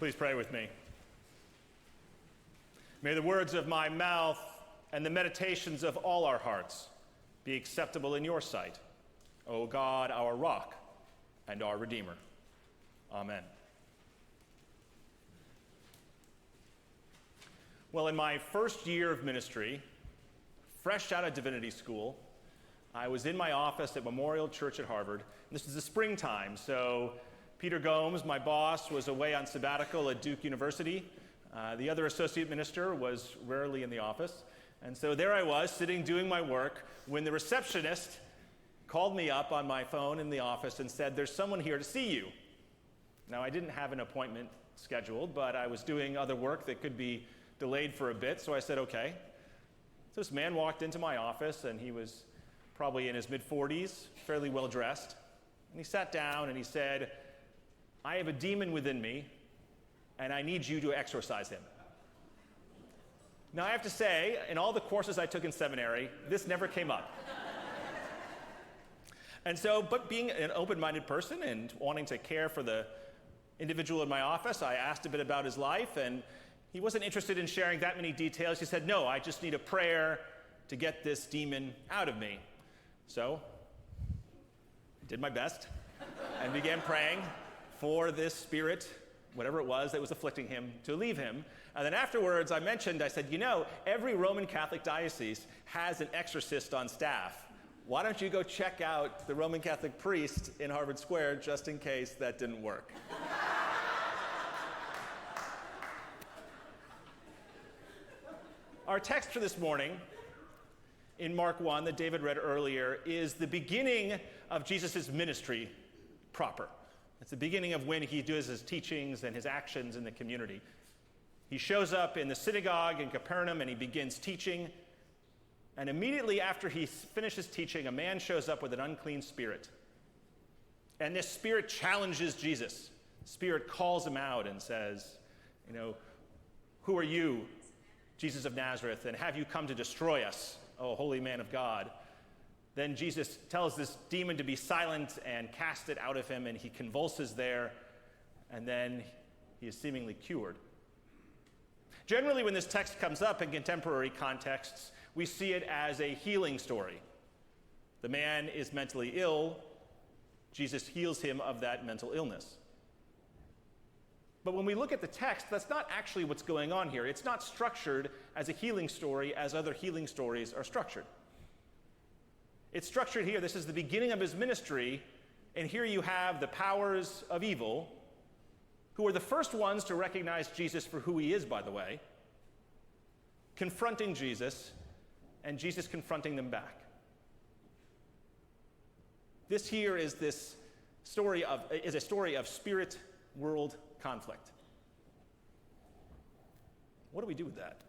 Please pray with me. May the words of my mouth and the meditations of all our hearts be acceptable in your sight, O God, our rock and our Redeemer. Amen. Well, in my first year of ministry, fresh out of divinity school, I was in my office at Memorial Church at Harvard. This is the springtime, so Peter Gomes, my boss, was away on sabbatical at Duke University. The other associate minister was rarely in the office. And so there I was, sitting doing my work, when the receptionist called me up on my phone in the office and said, "There's someone here to see you." Now, I didn't have an appointment scheduled, but I was doing other work that could be delayed for a bit, so I said, okay. So this man walked into my office, and he was probably in his mid-40s, fairly well-dressed. And he sat down and he said, "I have a demon within me, and I need you to exorcise him." Now, I have to say, in all the courses I took in seminary, this never came up. And so, but being an open-minded person and wanting to care for the individual in my office, I asked a bit about his life, and he wasn't interested in sharing that many details. He said, "No, I just need a prayer to get this demon out of me." So, I did my best and began praying for this spirit, whatever it was that was afflicting him, to leave him. And then afterwards, I said, every Roman Catholic diocese has an exorcist on staff. Why don't you go check out the Roman Catholic priest in Harvard Square just in case that didn't work? Our text for this morning in Mark 1 that David read earlier is the beginning of Jesus' ministry proper. It's the beginning of when he does his teachings and his actions in the community. He shows up in the synagogue in Capernaum and he begins teaching. And immediately after he finishes teaching, a man shows up with an unclean spirit. And this spirit challenges Jesus. The spirit calls him out and says, "Who are you, Jesus of Nazareth, and have you come to destroy us, O holy man of God?" Then Jesus tells this demon to be silent and cast it out of him, and he convulses there, and then he is seemingly cured. Generally, when this text comes up in contemporary contexts, we see it as a healing story. The man is mentally ill. Jesus heals him of that mental illness. But when we look at the text, that's not actually what's going on here. It's not structured as a healing story as other healing stories are structured. It's structured here. This is the beginning of his ministry, and here you have the powers of evil, who are the first ones to recognize Jesus for who he is, by the way, confronting Jesus, and Jesus confronting them back. This here is a story of spirit-world conflict. What do we do with that?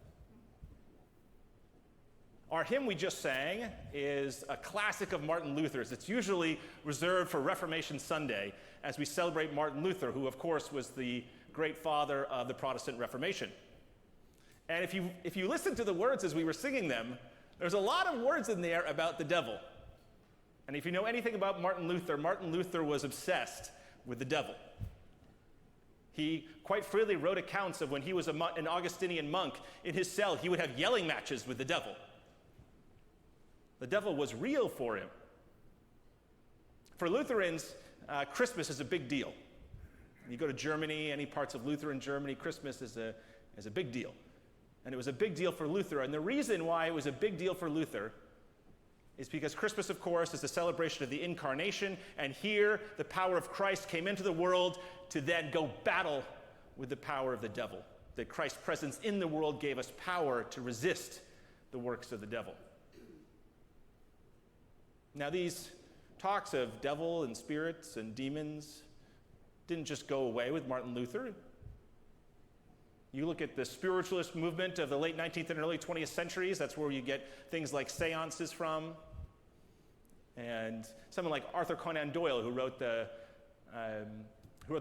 Our hymn we just sang is a classic of Martin Luther's. It's usually reserved for Reformation Sunday as we celebrate Martin Luther, who of course was the great father of the Protestant Reformation. And if you listen to the words as we were singing them, there's a lot of words in there about the devil. And if you know anything about Martin Luther was obsessed with the devil. He quite freely wrote accounts of when he was an Augustinian monk in his cell, he would have yelling matches with the devil. The devil was real for him. For Lutherans, Christmas is a big deal. You go to Germany, any parts of Lutheran Germany, Christmas is a big deal. And it was a big deal for Luther. And the reason why it was a big deal for Luther is because Christmas, of course, is a celebration of the incarnation. And here, the power of Christ came into the world to then go battle with the power of the devil. That Christ's presence in the world gave us power to resist the works of the devil. Now, these talks of devil and spirits and demons didn't just go away with Martin Luther. You look at the spiritualist movement of the late 19th and early 20th centuries, that's where you get things like seances from. And someone like Arthur Conan Doyle, who wrote the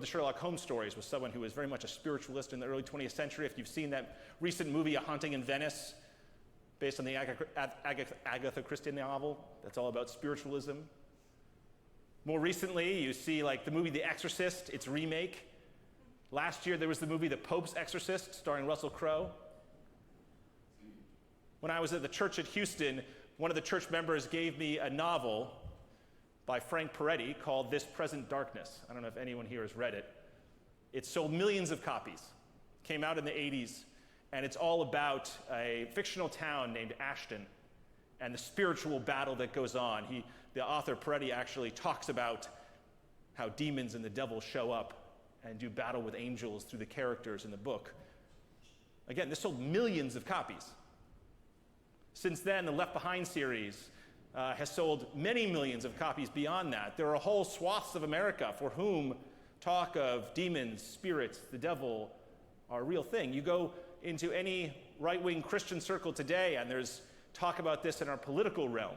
Sherlock Holmes stories, was someone who was very much a spiritualist in the early 20th century. If you've seen that recent movie, A Haunting in Venice, based on the Agatha Christie novel, that's all about spiritualism. More recently, you see like the movie The Exorcist, its remake, Last year, there was the movie The Pope's Exorcist, starring Russell Crowe. When I was at the church at Houston, one of the church members gave me a novel by Frank Peretti called This Present Darkness. I don't know if anyone here has read it. It sold millions of copies. Came out in the 80s, and it's all about a fictional town named Ashton and the spiritual battle that goes on. The author Peretti actually talks about how demons and the devil show up and do battle with angels through the characters in the book. Again, this sold millions of copies. Since then, the Left Behind series has sold many millions of copies beyond that. There are whole swaths of America for whom talk of demons, spirits, the devil are a real thing. You go into any right-wing Christian circle today, and there's talk about this in our political realm.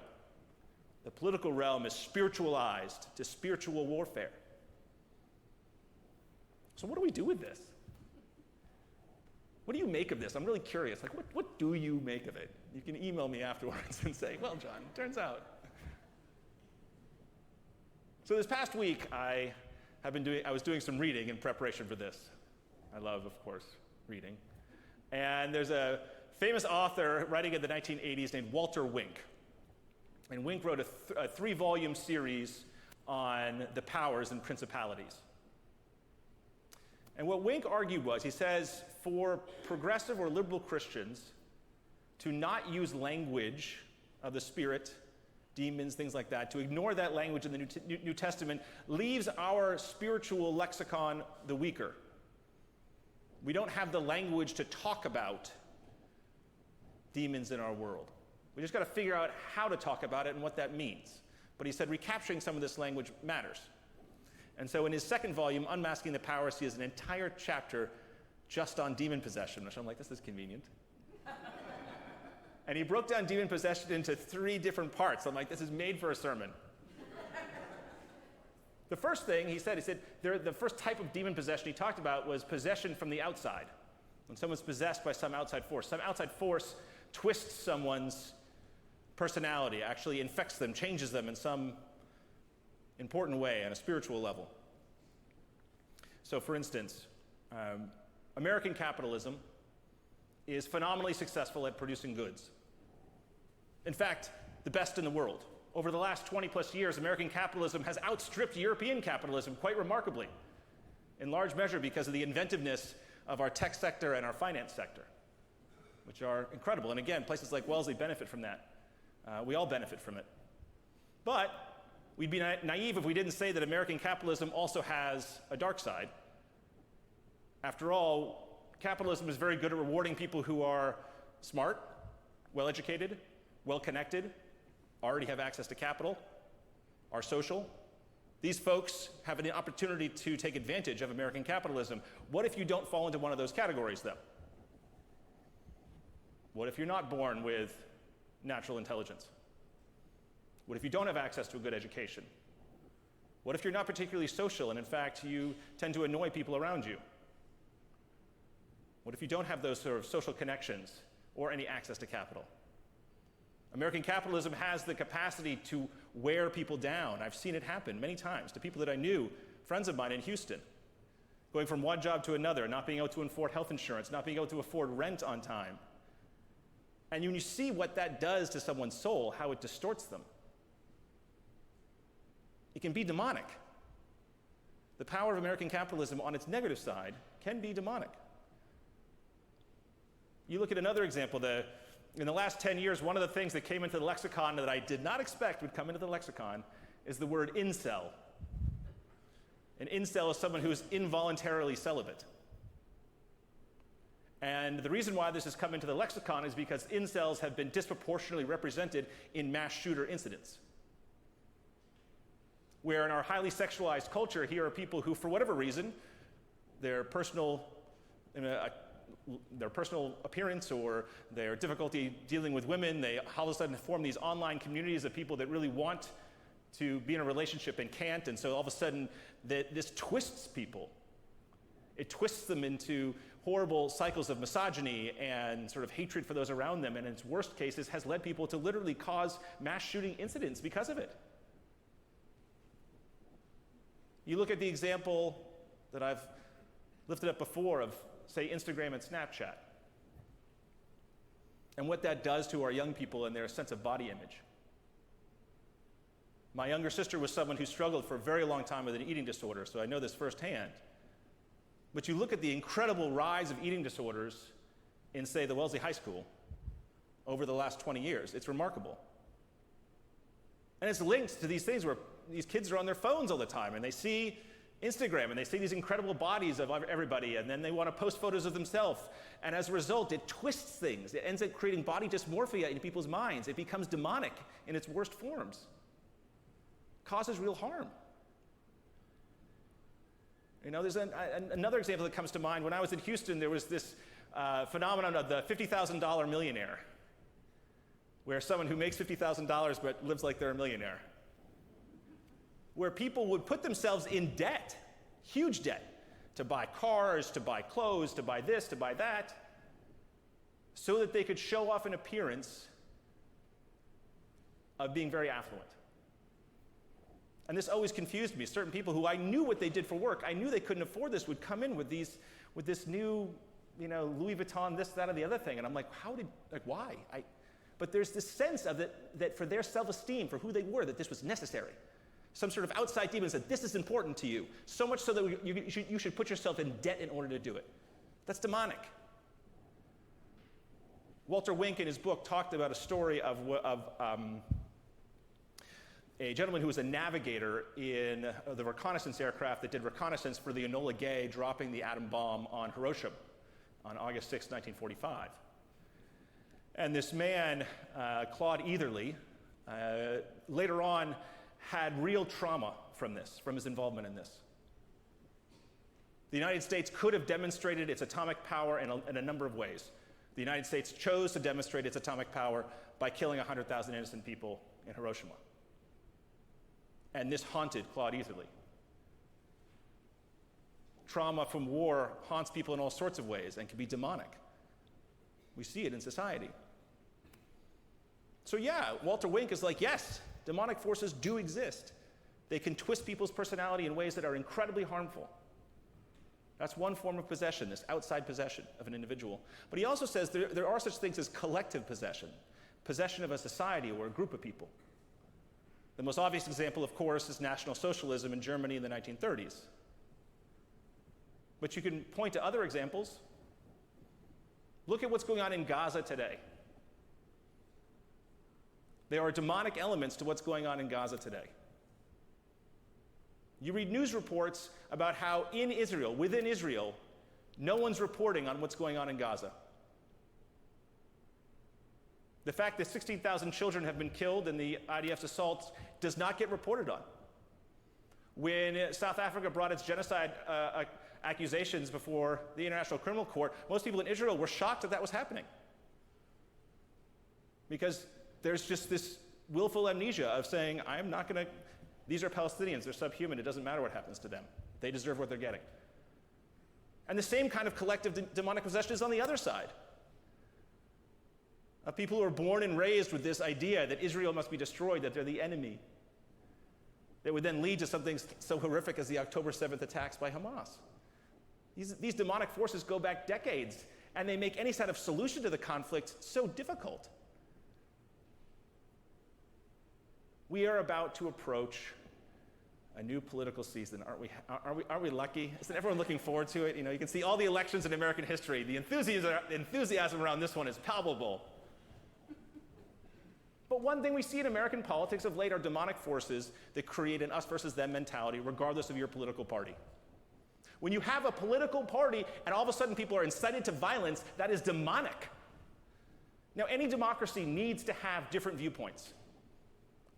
The political realm is spiritualized to spiritual warfare. So what do we do with this? What do you make of this? I'm really curious. Like, what do you make of it? You can email me afterwards and say, well, John, turns out. So this past week, I was doing some reading in preparation for this. I love, of course, reading. And there's a famous author writing in the 1980s named Walter Wink. And Wink wrote a 3-volume series on the powers and principalities. And what Wink argued was, he says, for progressive or liberal Christians to not use language of the spirit, demons, things like that, to ignore that language in the New Testament leaves our spiritual lexicon the weaker. We don't have the language to talk about demons in our world. We just got to figure out how to talk about it and what that means. But he said recapturing some of this language matters. And so in his second volume, Unmasking the Powers, he has an entire chapter just on demon possession, which I'm like, this is convenient. And he broke down demon possession into 3 different parts. I'm like, this is made for a sermon. The first thing he said, the first type of demon possession he talked about was possession from the outside. When someone's possessed by some outside force. Some outside force twists someone's personality, actually infects them, changes them in some important way on a spiritual level. So for instance, American capitalism is phenomenally successful at producing goods. In fact, the best in the world. Over the last 20 plus years, American capitalism has outstripped European capitalism quite remarkably, in large measure because of the inventiveness of our tech sector and our finance sector, which are incredible. And again, places like Wellesley benefit from that. We all benefit from it. But we'd be naive if we didn't say that American capitalism also has a dark side. After all, capitalism is very good at rewarding people who are smart, well-educated, well-connected, already have access to capital, are social. These folks have an opportunity to take advantage of American capitalism. What if you don't fall into one of those categories, though? What if you're not born with natural intelligence? What if you don't have access to a good education? What if you're not particularly social and in fact you tend to annoy people around you? What if you don't have those sort of social connections or any access to capital? American capitalism has the capacity to wear people down. I've seen it happen many times to people that I knew, friends of mine in Houston, going from one job to another, not being able to afford health insurance, not being able to afford rent on time. And when you see what that does to someone's soul, how it distorts them, it can be demonic. The power of American capitalism on its negative side can be demonic. You look at another example, in the last 10 years, one of the things that came into the lexicon that I did not expect would come into the lexicon is the word incel. An incel is someone who is involuntarily celibate. And the reason why this has come into the lexicon is because incels have been disproportionately represented in mass shooter incidents. Where in our highly sexualized culture, here are people who, for whatever reason, their personal appearance or their difficulty dealing with women, they all of a sudden form these online communities of people that really want to be in a relationship and can't, and so all of a sudden this twists people. It twists them into horrible cycles of misogyny and sort of hatred for those around them, and in its worst cases has led people to literally cause mass shooting incidents because of it. You look at the example that I've lifted up before of, say, Instagram and Snapchat, and what that does to our young people and their sense of body image. My younger sister was someone who struggled for a very long time with an eating disorder, so I know this firsthand. But you look at the incredible rise of eating disorders in, say, the Wellesley High School over the last 20 years. It's remarkable. And it's linked to these things where these kids are on their phones all the time, and they see Instagram, and they see these incredible bodies of everybody, and then they want to post photos of themselves. And as a result, it twists things. It ends up creating body dysmorphia in people's minds. It becomes demonic in its worst forms. It causes real harm. You know, there's another example that comes to mind. When I was in Houston, there was this phenomenon of the $50,000 millionaire, where someone who makes $50,000 but lives like they're a millionaire, where people would put themselves in debt, huge debt, to buy cars, to buy clothes, to buy this, to buy that, so that they could show off an appearance of being very affluent. And this always confused me. Certain people who I knew what they did for work, I knew they couldn't afford this, would come in with this new, Louis Vuitton, this, that, or the other thing. And I'm like, why? But there's this sense of that for their self-esteem, for who they were, that this was necessary. Some sort of outside demon said, this is important to you, so much so that you should put yourself in debt in order to do it. That's demonic. Walter Wink, in his book, talked about a story of a gentleman who was a navigator in the reconnaissance aircraft that did reconnaissance for the Enola Gay dropping the atom bomb on Hiroshima on August 6, 1945. And this man, Claude Eatherly, later on had real trauma from his involvement in this. The United States could have demonstrated its atomic power in a number of ways. The United States chose to demonstrate its atomic power by killing 100,000 innocent people in Hiroshima. And this haunted Claude Eatherly. Trauma from war haunts people in all sorts of ways and can be demonic. We see it in society. So yeah, Walter Wink is like, yes, demonic forces do exist. They can twist people's personality in ways that are incredibly harmful. That's one form of possession, this outside possession of an individual. But he also says there are such things as collective possession of a society or a group of people. The most obvious example, of course, is National Socialism in Germany in the 1930s. But you can point to other examples. Look at what's going on in Gaza today. There are demonic elements to what's going on in Gaza today. You read news reports about how in Israel, within Israel, no one's reporting on what's going on in Gaza. The fact that 16,000 children have been killed in the IDF's assaults does not get reported on. When South Africa brought its genocide accusations before the International Criminal Court, most people in Israel were shocked that was happening. Because there's just this willful amnesia of saying, these are Palestinians, they're subhuman, it doesn't matter what happens to them. They deserve what they're getting. And the same kind of collective demonic possession is on the other side. Of people who are born and raised with this idea that Israel must be destroyed, that they're the enemy. That would then lead to something so horrific as the October 7th attacks by Hamas. These demonic forces go back decades, and they make any kind of solution to the conflict so difficult. We are about to approach a new political season, aren't we? Aren't we lucky? Isn't everyone looking forward to it? You can see all the elections in American history. The enthusiasm around this one is palpable. But one thing we see in American politics of late are demonic forces that create an us versus them mentality, regardless of your political party. When you have a political party and all of a sudden people are incited to violence, that is demonic. Now, any democracy needs to have different viewpoints.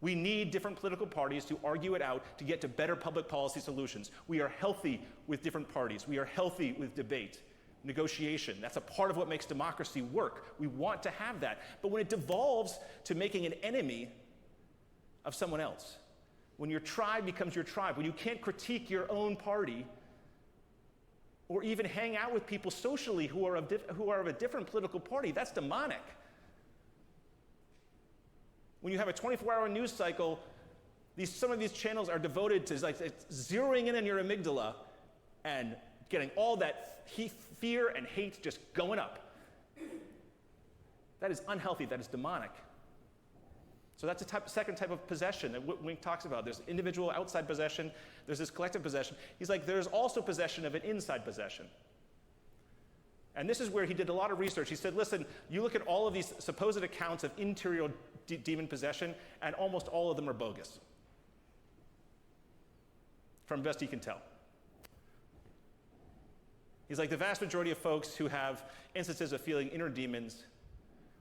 We need different political parties to argue it out to get to better public policy solutions. We are healthy with different parties. We are healthy with debate, negotiation. That's a part of what makes democracy work. We want to have that. But when it devolves to making an enemy of someone else, when your tribe becomes your tribe, when you can't critique your own party or even hang out with people socially who are of a different political party, that's demonic. When you have a 24-hour news cycle, some of these channels are devoted to zeroing in on your amygdala and getting all that fear and hate just going up. That is unhealthy, that is demonic. So that's a second type of possession that Wink talks about. There's individual outside possession, there's this collective possession. He's like, there's also possession of an inside possession. And this is where he did a lot of research. He said, listen, you look at all of these supposed accounts of interior demon possession, and almost all of them are bogus, from best he can tell. He's like, the vast majority of folks who have instances of feeling inner demons,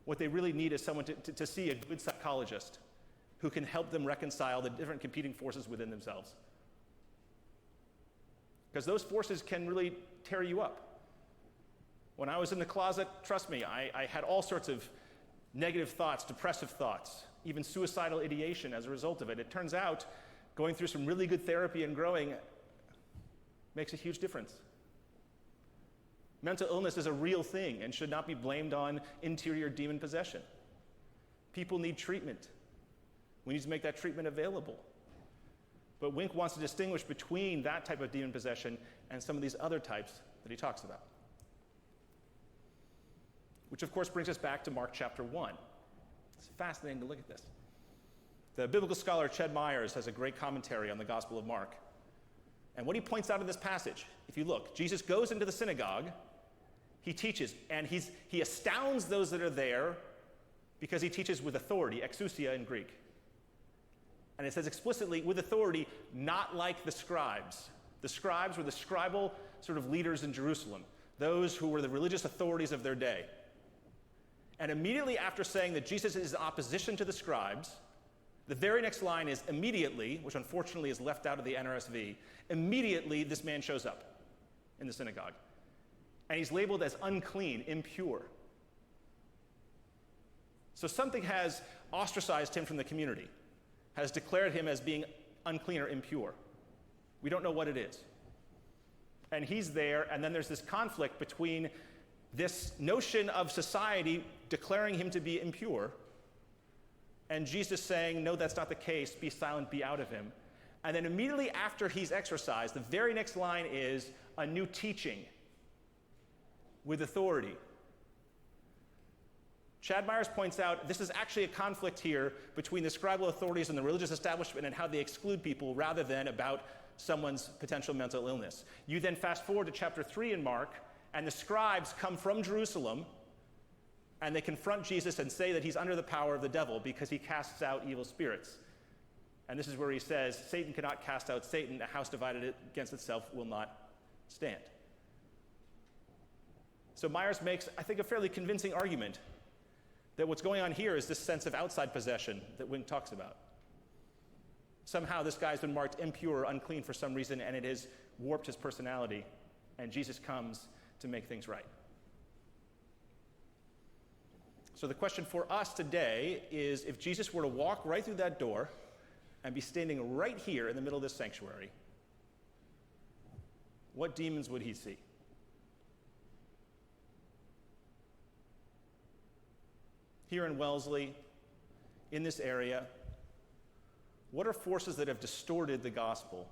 what they really need is someone to see a good psychologist who can help them reconcile the different competing forces within themselves. Because those forces can really tear you up. When I was in the closet, trust me, I had all sorts of negative thoughts, depressive thoughts, even suicidal ideation as a result of it. It turns out going through some really good therapy and growing makes a huge difference. Mental illness is a real thing and should not be blamed on interior demon possession. People need treatment. We need to make that treatment available. But Wink wants to distinguish between that type of demon possession and some of these other types that he talks about. Which, of course, brings us back to Mark chapter 1. It's fascinating to look at this. The biblical scholar Ched Myers has a great commentary on the Gospel of Mark. And what he points out in this passage, if you look, Jesus goes into the synagogue, he teaches, and he astounds those that are there because he teaches with authority, exousia in Greek. And it says explicitly, with authority, not like the scribes. The scribes were the scribal sort of leaders in Jerusalem, those who were the religious authorities of their day. And immediately after saying that Jesus is in opposition to the scribes, the very next line is immediately, which unfortunately is left out of the NRSV, immediately this man shows up in the synagogue. And he's labeled as unclean, impure. So something has ostracized him from the community, has declared him as being unclean or impure. We don't know what it is. And he's there, and then there's this conflict between this notion of society declaring him to be impure, and Jesus saying, no, that's not the case, be silent, be out of him. And then immediately after he's exorcised, the very next line is a new teaching with authority. Ched Myers points out this is actually a conflict here between the scribal authorities and the religious establishment and how they exclude people rather than about someone's potential mental illness. You then fast forward to chapter 3 in Mark, and the scribes come from Jerusalem, and they confront Jesus and say that he's under the power of the devil because he casts out evil spirits. And this is where he says, Satan cannot cast out Satan. A house divided against itself will not stand. So Myers makes, I think, a fairly convincing argument that what's going on here is this sense of outside possession that Wink talks about. Somehow this guy's been marked impure or unclean for some reason, and it has warped his personality, and Jesus comes to make things right. So the question for us today is, if Jesus were to walk right through that door and be standing right here in the middle of this sanctuary, what demons would he see? Here in Wellesley, in this area, what are forces that have distorted the gospel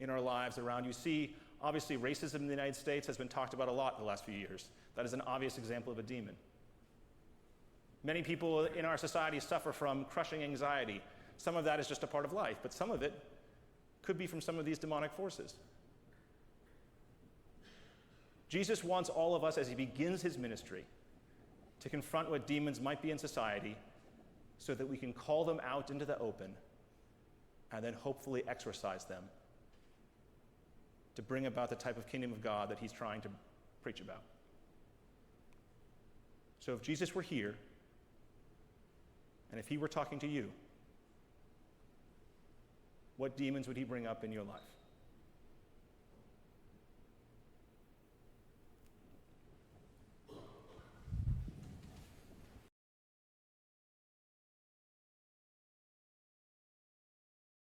in our lives around? You see, obviously, racism in the United States has been talked about a lot in the last few years. That is an obvious example of a demon. Many people in our society suffer from crushing anxiety. Some of that is just a part of life, but some of it could be from some of these demonic forces. Jesus wants all of us, as he begins his ministry, to confront what demons might be in society so that we can call them out into the open and then hopefully exorcise them to bring about the type of kingdom of God that he's trying to preach about. So if Jesus were here, and if he were talking to you, what demons would he bring up in your life?